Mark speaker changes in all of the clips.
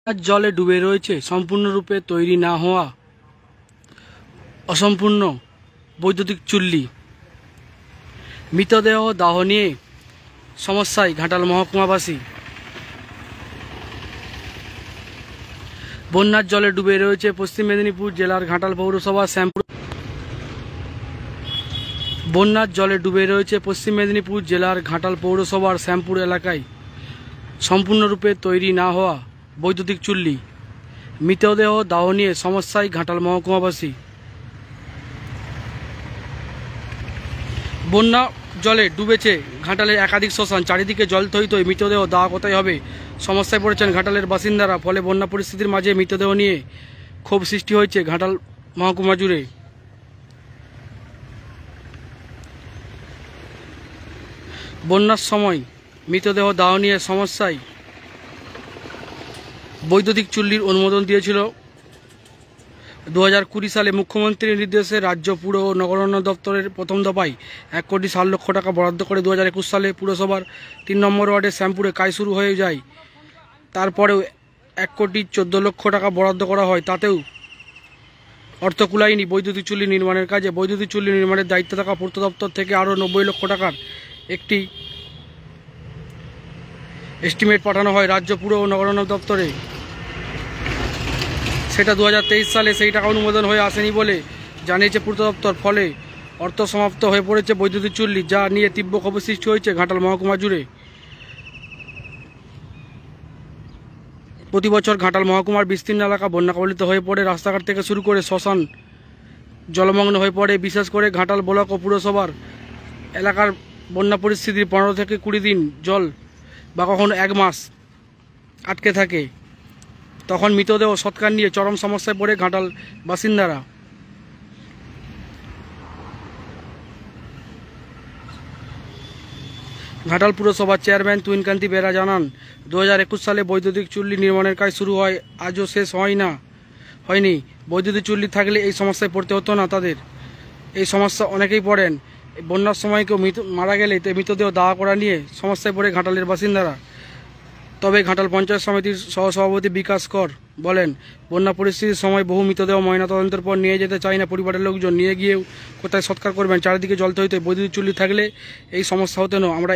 Speaker 1: জলে ডুবে রয়েছে সম্পূর্ণরূপে তৈরি না হওয়া অসম্পূর্ণ বৈদ্যুতিক চুল্লি। মৃতদেহ দাহ নিয়ে সমস্যায় ঘাটাল মহকুমাবাসী। বন্যার জলে ডুবে রয়েছে পশ্চিম মেদিনীপুর জেলার ঘাটাল পৌরসভা শ্যামপুর। বন্যার জলে ডুবে রয়েছে পশ্চিম মেদিনীপুর জেলার ঘাটাল পৌরসভার শ্যামপুর এলাকায় সম্পূর্ণরূপে তৈরি না হওয়া বৈদ্যুতিক চুল্লি। মৃতদেহ দাহ নিয়ে সমস্যায় ঘাটাল মহকুমাবাসী। বন্যা জলে ডুবেছে ঘাটালের একাধিক শ্মশান, চারিদিকে জল থই। মৃতদেহ দাহ কোথায় হবে, সমস্যায় পড়েছেন ঘাটালের বাসিন্দারা। ফলে বন্যা পরিস্থিতির মাঝে মৃতদেহ নিয়ে ক্ষোভ সৃষ্টি হয়েছে ঘাটাল মহকুমা জুড়ে। বন্যার সময় মৃতদেহ দাহ নিয়ে সমস্যায় বৈদ্যুতিক চুল্লির অনুমোদন দিয়েছিল 2020 সালে মুখ্যমন্ত্রীর নির্দেশে রাজ্য পুর ও নগরায়ণ দপ্তরের প্রথম দফায় 1,60,00,000 টাকা বরাদ্দ করে 2021 সালে পুরসভার 3 নম্বর ওয়ার্ডে শ্যামপুরে কাজ শুরু হয়ে যায়। তারপরেও 1,14,00,000 টাকা বরাদ্দ করা হয়, তাতেও অর্থ কুলায়নি বৈদ্যুতিক চুল্লি নির্মাণের কাজে। বৈদ্যুতিক চুল্লি নির্মাণের দায়িত্বে থাকা পূর্ত দপ্তর থেকে আরও 90 লক্ষ টাকার একটি এস্টিমেট পাঠানো হয় রাজ্য পুর ও নগরায়ণ দপ্তরে। সেটা 2023 সালে সেই টাকা অনুমোদন হয়ে আসেনি বলে জানিয়েছে পূর্ত দপ্তর। ফলে অর্থ সমাপ্ত হয়ে পড়েছে বৈদ্যুতিক চুল্লি, যা নিয়ে তীব্র ক্ষোভ সৃষ্টি হয়েছে ঘাটাল মহকুমা জুড়ে। প্রতি বছর ঘাটাল মহকুমার বিস্তীর্ণ এলাকা বন্যা কবলিত হয়ে পড়ে। রাস্তাঘাট থেকে শুরু করে শ্মশান জলমগ্ন হয়ে পড়ে। বিশেষ করে ঘাটাল ব্লক ও পুরসভার এলাকার বন্যা পরিস্থিতির 15 থেকে 20 দিন জল বা কখনো 1 মাস আটকে থাকে। তখন মৃতদেহ সৎকার নিয়ে চরম সমস্যায় পড়ে ঘাটাল বাসিন্দারা। ঘাটাল পুরসভার চেয়ারম্যান তুহিনকান্তি বেরা জানান, 2021 সালে বৈদ্যুতিক চুল্লি নির্মাণের কাজ শুরু হয়, আজও শেষ হয়নি। বৈদ্যুতিক চুল্লি থাকলে এই সমস্যায় পড়তে হতো না তাদের। এই সমস্যা অনেকেই পড়েন। বন্যার সময় কেউ মারা গেলে মৃতদেহ দাহ করা নিয়ে সমস্যায় পড়ে ঘাটালের বাসিন্দারা। তবে ঘাটাল পঞ্চায়েত সমিতির সহসভাপতি বিকাশ কর বলেন, বন্যা পরিস্থিতির সময় বহু মৃতদেহ ময়নাতদন্তের পর নিয়ে যেতে চায় না পরিবারের লোকজন। নিয়ে গিয়েও কোথায় সৎকার করবেন, চারিদিকে জল থইতে। বৈদ্যুতিক চুল্লি থাকলে এই সমস্যা হতো না। আমরা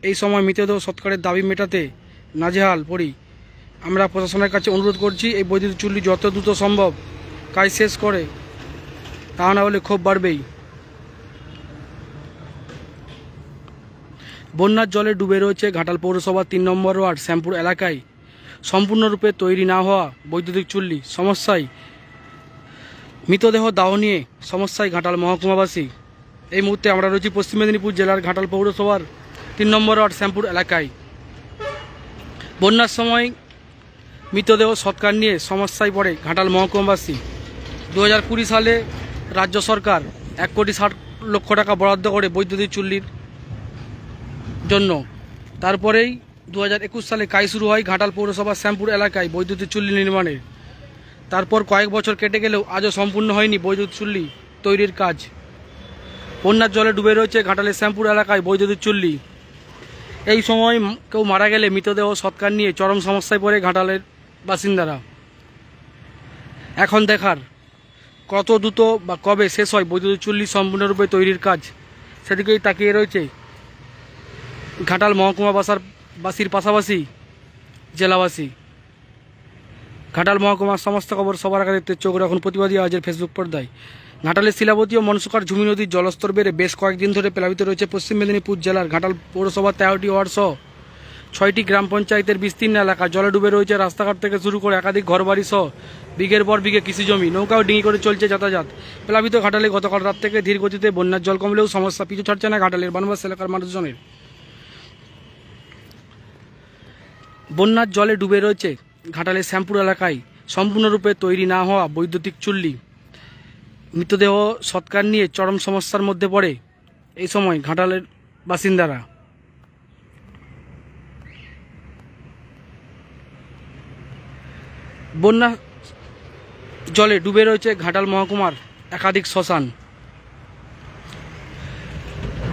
Speaker 1: এই সময় মৃতদেহ সৎকারের দাবি মেটাতে নাজেহাল পড়ি। আমরা প্রশাসনের কাছে অনুরোধ করছি, এই বৈদ্যুতিক চুল্লি যত দ্রুত সম্ভব কাজ শেষ করে, তা না হলে ক্ষোভ বাড়বেই। বন্যার জলে ডুবে রয়েছে ঘাটাল পৌরসভার 3 নম্বর ওয়ার্ড শ্যামপুর এলাকায় সম্পূর্ণরূপে তৈরি না হওয়া বৈদ্যুতিক চুল্লি। সমস্যায় মৃতদেহ দাহ নিয়ে সমস্যায় ঘাটাল মহকুমাবাসী। এই মুহূর্তে আমরা রয়েছি পশ্চিম মেদিনীপুর জেলার ঘাটাল পৌরসভার 3 নম্বর ওয়ার্ড শ্যামপুর এলাকায়। বন্যার সময় মৃতদেহ সৎকার নিয়ে সমস্যায় পড়ে ঘাটাল মহকুমাবাসী। 2020 সালে রাজ্য সরকার 1,60,00,000 টাকা বরাদ্দ করে বৈদ্যুতিক চুল্লির জন্য। তারপরেই 2021 সালে কাজ শুরু হয় ঘাটাল পৌরসভার শ্যামপুর এলাকায় বৈদ্যুতিক চুল্লি নির্মাণের। তারপর কয়েক বছর কেটে গেলেও আজও সম্পূর্ণ হয়নি বৈদ্যুতিক চুল্লি তৈরির কাজ। বন্যার জলে ডুবে রয়েছে ঘাটালের শ্যামপুর এলাকায় বৈদ্যুতিক চুল্লি। এই সময় কেউ মারা গেলে মৃতদেহ সৎকার নিয়ে চরম সমস্যায় পড়ে ঘাটালের বাসিন্দারা। এখন দেখার কত দ্রুত বা কবে শেষ হয় বৈদ্যুতিক চুল্লি সম্পূর্ণরূপে তৈরির কাজ, সেদিকেই তাকিয়ে রয়েছে ঘাটাল মহকুমা বাসীর পাশাপাশি জেলাবাসী। ঘাটাল মহকুমার সমস্ত খবর সবার আগে দেখতে চোখ রাখুন প্রতিবাদী আজের ফেসবুক পর্দায়। ঘাটালের শিলাবতী ও মনসুকার ঝুমি নদীর জলস্তর বেড়ে বেশ কয়েকদিন ধরে প্লাবিত রয়েছে পশ্চিম মেদিনীপুর জেলার ঘাটাল পৌরসভার 13টি ওয়ার্ড সহ 6টি গ্রাম পঞ্চায়েতের বিস্তীর্ণ এলাকা। জলে ডুবে রয়েছে রাস্তাঘাট থেকে শুরু করে একাধিক ঘরবাড়ি সহ বিঘের পর বিঘে কৃষি জমি। নৌকা ও ডিঙি করে চলছে যাতায়াত। প্লাবিত ঘাটালে গতকাল রাত থেকে ধীর গতিতে বন্যার জল কমলেও সমস্যা পিছু ছাড়ছে না ঘাটালের বানবাস এলাকার মানুষজনের। বন্যার জলে ডুবে রয়েছে ঘাটালের শ্যামপুর এলাকায় সম্পূর্ণরূপে তৈরি না হওয়া বৈদ্যুতিক চুল্লি। মৃতদেহ সৎকার নিয়ে চরম সমস্যার মধ্যে পড়ে এই সময় ঘাটালের বাসিন্দারা। বন্যা জলে ডুবে রয়েছে ঘাটাল মহকুমার একাধিক শ্মশান।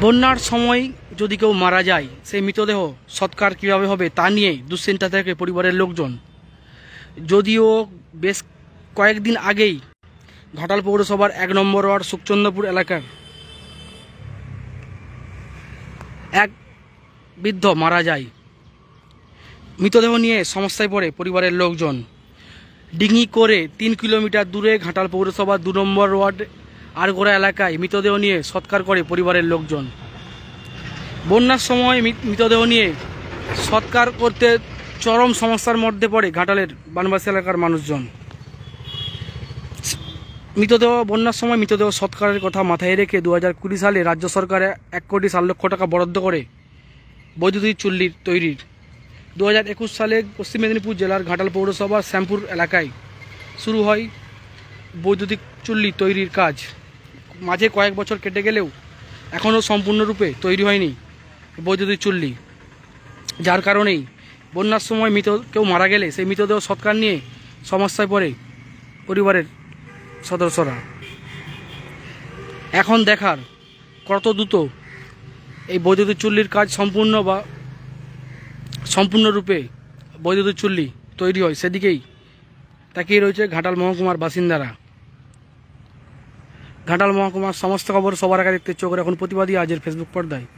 Speaker 1: বন্যার সময় যদি কেউ মারা যায়, সেই মৃতদেহ সৎকার কীভাবে হবে তা নিয়েই দুশ্চিন্তা থাকে পরিবারের লোকজন। যদিও বেশ কয়েকদিন আগেই ঘাটাল পৌরসভার 1 নম্বর ওয়ার্ড সুখচন্দ্রপুর এলাকার এক বৃদ্ধ মারা যায়। মৃতদেহ নিয়ে সমস্যায় পড়ে পরিবারের লোকজন। ডিঙি করে 3 কিলোমিটার দূরে ঘাটাল পৌরসভার 2 নম্বর ওয়ার্ড আরগোড়া এলাকায় মৃতদেহ নিয়ে সৎকার করে পরিবারের লোকজন। বন্যার সময় মৃতদেহ নিয়ে সৎকার করতে চরম সমস্যার মধ্যে পড়ে ঘাটালের বানবাসী এলাকার মানুষজন। বন্যার সময় মৃতদেহ সৎকারের কথা মাথায় রেখে 2020 সালে রাজ্য সরকার 1,60,00,000 টাকা বরাদ্দ করে বৈদ্যুতিক চুল্লি তৈরির। 2021 সালে পশ্চিম মেদিনীপুর জেলার ঘাটাল পৌরসভার শ্যামপুর এলাকায় শুরু হয় বৈদ্যুতিক চুল্লি তৈরির কাজ। মাঝে কয়েক বছর কেটে গেলেও এখনও সম্পূর্ণরূপে তৈরি হয়নি বৈদ্যুতিক চুল্লি, যার কারণেই বন্যার সময় কেউ মারা গেলে সেই মৃতদেহ সৎকার নিয়ে সমস্যায় পড়ে পরিবারের সদস্যরা। এখন দেখার কত দ্রুত এই বৈদ্যুতিক চুল্লির কাজ সম্পূর্ণরূপে বৈদ্যুতিক চুল্লি তৈরি হয় সেদিকেই তাকিয়ে রয়েছে ঘাটাল মহকুমার বাসিন্দারা। ঘাটাল মহকুমার সমস্ত খবর সবার আগে দেখতে চোখ রাখুন প্রতিবাদী আজের ফেসবুক পর্দায়।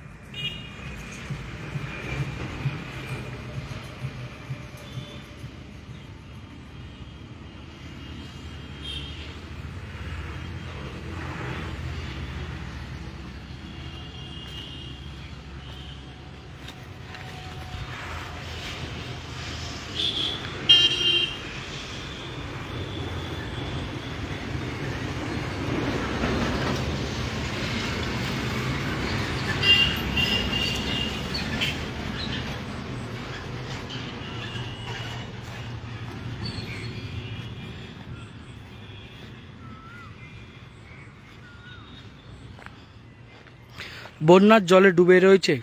Speaker 1: বন্যার জলে ডুবে রয়েছে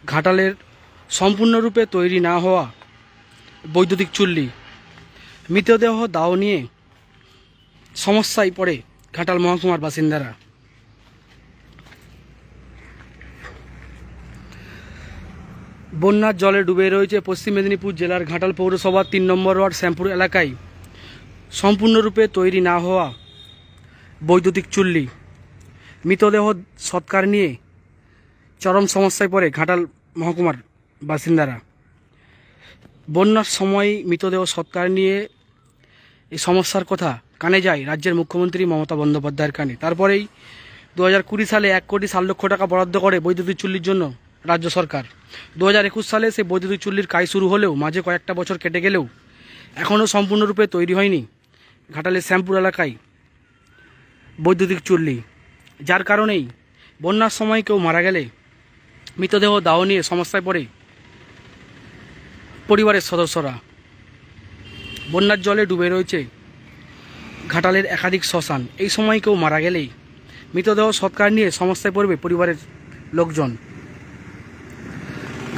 Speaker 1: ঘাটালের সম্পূর্ণরূপে তৈরি না হওয়া বৈদ্যুতিক চুল্লি। মৃতদেহ দাহ নিয়ে সমস্যায় পড়ে ঘাটাল মহকুমার বাসিন্দারা। বন্যার জলে ডুবে রয়েছে পশ্চিম মেদিনীপুর জেলার ঘাটাল পৌরসভার 3 নম্বর ওয়ার্ড শ্যামপুর এলাকায় সম্পূর্ণরূপে তৈরি না হওয়া বৈদ্যুতিক চুল্লি। মৃতদেহ সৎকার নিয়ে চরম সমস্যায় পড়ে ঘাটাল মহকুমার বাসিন্দারা। বন্যার সময় মৃতদেহ সৎকার নিয়ে এই সমস্যার কথা কানে যায় রাজ্যের মুখ্যমন্ত্রী মমতা বন্দ্যোপাধ্যায়ের কানে। তারপরেই 2020 সালে 1,60,00,000 টাকা বরাদ্দ করে বৈদ্যুতিক চুল্লির জন্য রাজ্য সরকার। 2021 সালে সেই বৈদ্যুতিক চুল্লির কাজ শুরু হলেও মাঝে কয়েকটা বছর কেটে গেলেও এখনও সম্পূর্ণরূপে তৈরি হয়নি ঘাটালের শ্যামপুর এলাকায় বৈদ্যুতিক চুল্লি, যার কারণেই বন্যার সময় কেউ মারা গেলে মৃতদেহ দাহ নিয়ে সমস্যায় পড়ে পরিবারের সদস্যরা। বন্যার জলে ডুবে রয়েছে ঘাটালের একাধিক শ্মশান। এই সময় কেউ মারা গেলেই মৃতদেহ সৎকার নিয়ে সমস্যায় পড়বে পরিবারের লোকজন।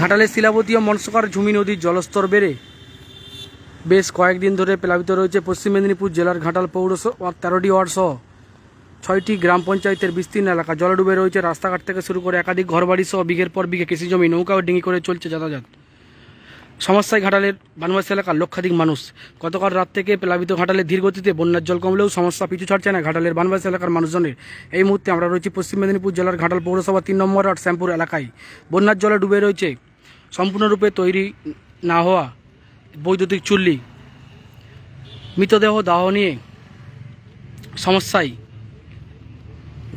Speaker 1: ঘাটালের শিলাবতী ও মনসকার ঝুমি নদীর জলস্তর বেড়ে বেশ কয়েকদিন ধরে প্লাবিত রয়েছে পশ্চিম মেদিনীপুর জেলার ঘাটাল পৌরসভার 13টি ওয়ার্ড সহ 6টি গ্রাম পঞ্চায়েতের বিস্তীর্ণ এলাকা। জলে ডুবে রয়েছে রাস্তাঘাট থেকে শুরু করে একাধিক ঘরবাড়ি সহ বিঘের পর বিঘে কৃষি জমি, নৌকা ও ডিঙি করে চলছে যাতায়াত। সমস্যায় ঘাটালের বানবাসী এলাকার লক্ষাধিক মানুষ। গতকাল রাত থেকে প্লাবিত ঘাটালের ধীরগতিতে বন্যার জল কমলেও সমস্যা পিছু ছাড়ছে না ঘাটালের বানবাসী এলাকার মানুষজনের। এই মুহূর্তে আমরা রয়েছি পশ্চিম মেদিনীপুর জেলার ঘাটাল পৌরসভা 3 নম্বর ওয়ার্ড শ্যামপুর এলাকায়। বন্যার জলে ডুবে রয়েছে সম্পূর্ণরূপে তৈরি না হওয়া বৈদ্যুতিক চুল্লি। মৃতদেহ দাহ নিয়ে সমস্যায়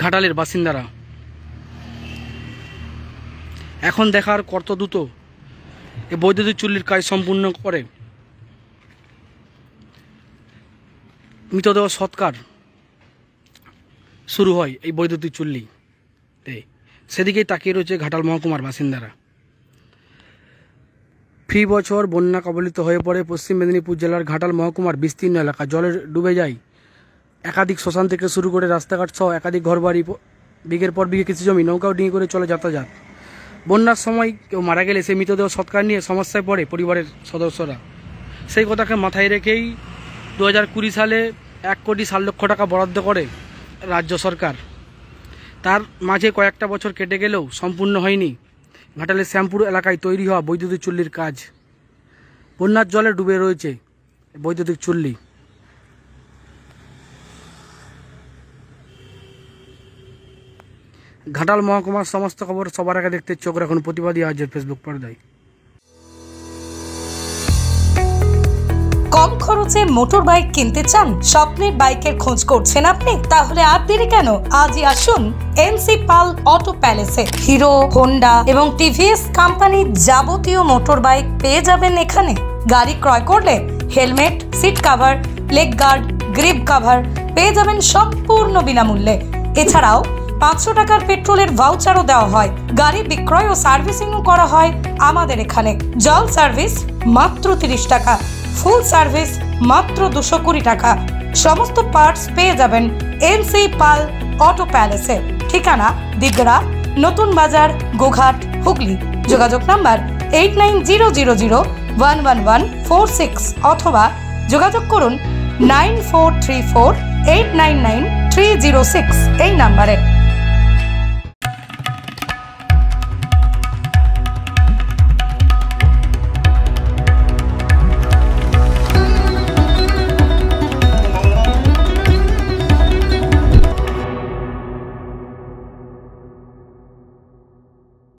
Speaker 1: ঘাটালের বাসিন্দারা। এখন দেখার কত দ্রুত এই বৈদ্যুতিক চুল্লির কাজ সম্পূর্ণ করে মৃতদেহ সৎকার শুরু হয় এই বৈদ্যুতিক চুল্লিতে, সেদিকেই তাকিয়ে রয়েছে ঘাটাল মহকুমার বাসিন্দারা। ফি বছর বন্যা কবলিত হয়ে পড়ে পশ্চিম মেদিনীপুর জেলার ঘাটাল মহকুমার বিস্তীর্ণ এলাকা। জলে ডুবে যায় একাধিক শ্মশান থেকে শুরু করে রাস্তাঘাট সহ একাধিক ঘরবাড়ি, বিঘের পর বিঘে কৃষি জমি, নৌকাও ডিঙি করে চলে যাতায়াত। বন্যার সময় কেউ মারা গেলে সেই মৃতদেহ সৎকার নিয়ে সমস্যায় পড়ে পরিবারের সদস্যরা। সেই কথাকে মাথায় রেখেই 2020 সালে 1,60,00,000 টাকা বরাদ্দ করে রাজ্য সরকার। তার মাঝে কয়েকটা বছর কেটে গেলেও সম্পূর্ণ হয়নি ঘাটালের শ্যামপুর এলাকায় তৈরি হওয়া বৈদ্যুতিক চুল্লির কাজ। বন্যার জলে ডুবে রয়েছে বৈদ্যুতিক চুল্লি। ঘাটাল মহকুমার সমস্ত খবর সবার আগে দেখতে চোখ রাখুন প্রতিবাদী আজের ফেসবুক পর্দায়।
Speaker 2: কম খরচে মোটর বাইক কিনতে চান, স্বপ্নের বাইকের খোঁজ করছেন আপনি? তাহলে আর দেরি কেন, আজই আসুন এনসি পাল অটো প্যালেসে। হিরো, হোন্ডা এবং টিভিএস কোম্পানির যাবতীয় মোটর বাইক পেয়ে যাবেন এখানে। গাড়ি ক্রয় করলে helmet, seat cover, leg guard, grip cover পেয়ে যাবেন সম্পূর্ণ বিনামূল্যে। এছাড়াও 500 টাকার পেট্রোলের ভাউচারও দেওয়া হয়। গাড়ি বিক্রয় ও সার্ভিসিংও করা হয় আমাদের এখানে। জল সার্ভিস মাত্র 30 টাকা, ফুল সার্ভিস মাত্র 220 টাকা। সমস্ত পার্টস পেয়ে যাবেন এনসি পাল অটো প্যালেসে। ঠিকানা দিগড়া, নতুন বাজার, গোঘাট, হুগলি। যোগাযোগ নাম্বার 8900011146 অথবা যোগাযোগ করুন 9434899306 এই নাম্বারে।